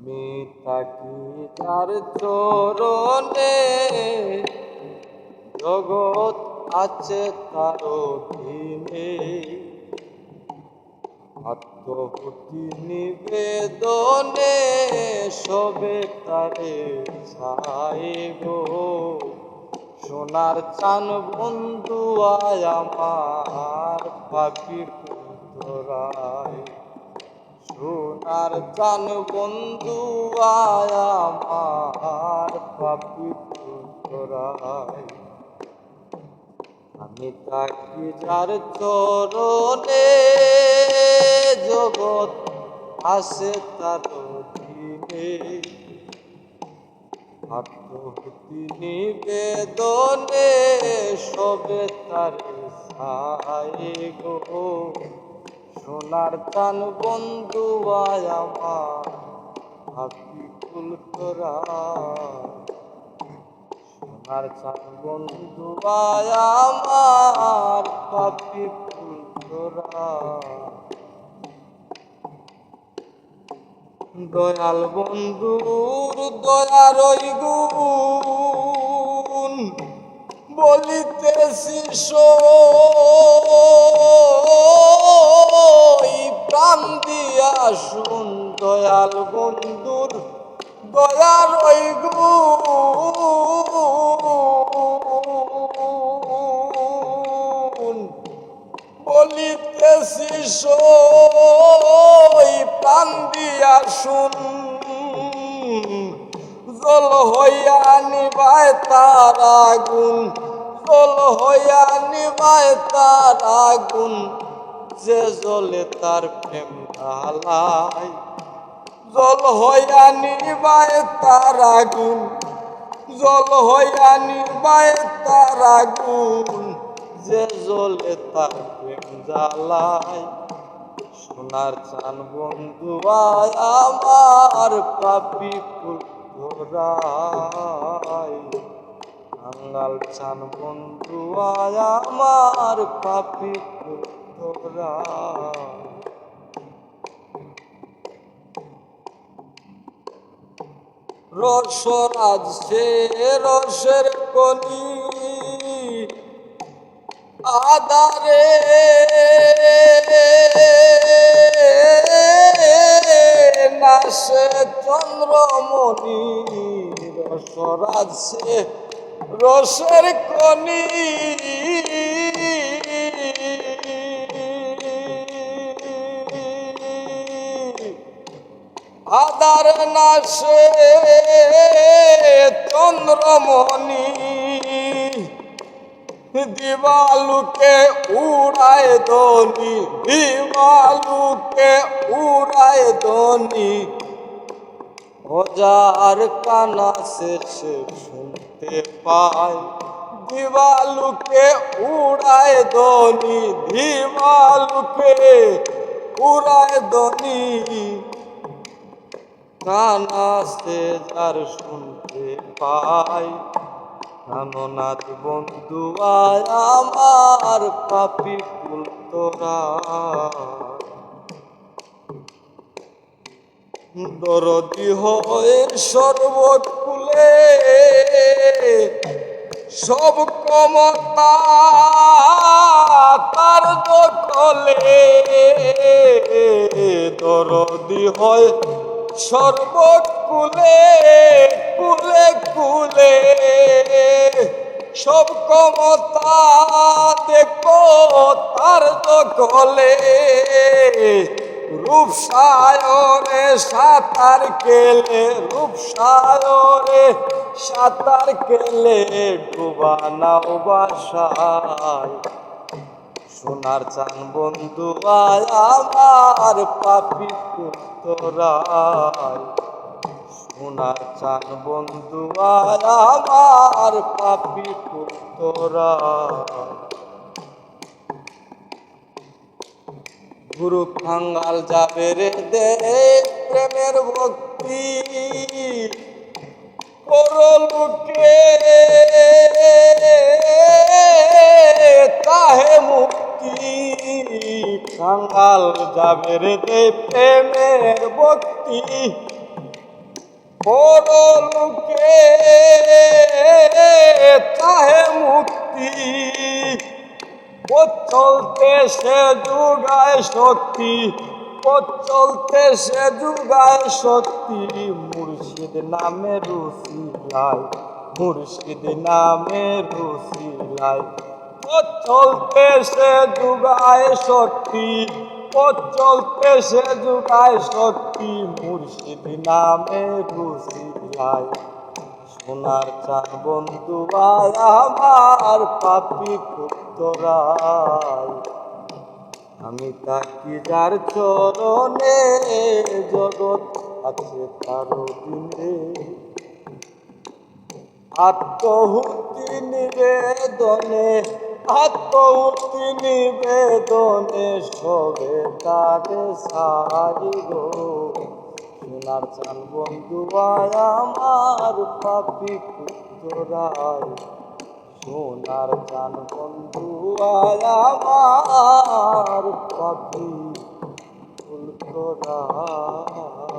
আমি থাকি যার চরণে, জগৎ আছে তার অধীনে। আত্মভূতি নিবেদনে সবে তারে ছাই গো। সোনার চান বন্ধু আয় আমার পাপি পুত্রায়। সোনার চান বন্ধু আয় আমার পাপি পুত্রায়। আমি থাকি যার চরণে, জগৎ আছে তার অধীনে। আত্মভূতি নিবেদনে সবে তার ছাই গো। সোনার চান বন্ধু আয় আমার পাপি পুত্রায়। সোনার চান বন্ধু আয় আমার পাপি পুত্রায়। দয়াল বন্ধুর দয়ার ওই গুণ বলিতেছি সই প্রাণ দিয়া শুন। দয়াল বন্ধুর দয়ার ওই গুণ বলিতেছি সই প্রাণ দিয়া শুন। জল হইয়া নিবায় তার আগুন, জল হইয়া নিবায় তার আগুন, যে জলে তার প্রেম ঢালাই। জল হইয়া নিবায় তার আগুন, জল হইয়া নিবায় তার আগুন, যে জলে তার প্রেম জ্বালায়। সোনার চান বন্ধু আয় আমার পাপি পুত্রায়। কাঙ্গাল চান বন্ধু আয় আমার পাপি পুত্রায়। রসরাজ সে রসের কলি আদারে নাসে চন্দ্রমণি। রসরাজ সে রসের কলি আদার নাসে চন্দ্রমণি। দিবালুকে উড়ায় ধনি, দিবালুকে উড়ায় ধনি, হাজার কানা শেষে শুনতে পায়। দিবালুকে উড়ায় ধনি, দিবালুকে উড়ায় ধনি, কানা সে যার শুনতে পায়। কাননাথ বন্ধু আয় আমার পাপি পুত্রায়। দরদি হয়ে সর্বকুলে সব ক্ষমতা তার দখলে। দরদি হয় সর্বকুলে কুলে কুলে, সব ক্ষমতা দেখো তার দখলে। রূপসায়রে সাঁতার কেলে, রূপসায়রে সাঁতার কেলে, ডুবা নাও বাসায়। সোনার চান বন্ধু আয় আমার পাপি পুত্রায়। সোনার চান বন্ধু আয় আমার পাপি পুত্রায়। গুরু খাঙ্গাল যাবে রে দে প্রেমের ভক্তি করলুকে তাহে মুক্তি। খাঙ্গাল যাবে রে দে প্রেমের ভক্তি বড় লোকে চাহে মুক্তি, পথ চলতে সে যুগায় শক্তি, পথ চলতে সে যুগায় শক্তি। মুর্শিদ নামে রুসিলায়, মুর্শিদ নামে রুসিলায়, পথ চলতে সে যুগায় শক্তি, পথ চলতে সে যুগায় শক্তি। মুর্শিদ নামে রুসিলায়, সোনার চান বন্ধু আয় আমার পাপি পুত্তরায়। আমি তাকি যার চরণে, জগৎ আছে তার দিনে। আত্মহুতি নিবেদনে, আত্মহুতি নিবেদনে সবে তারে সারি গো। সোনার চান বন্ধু আয় আমার পাপি পুত্তরায়, সোনার চান বন্ধু আয় আমার পাপি পুত্তরায়।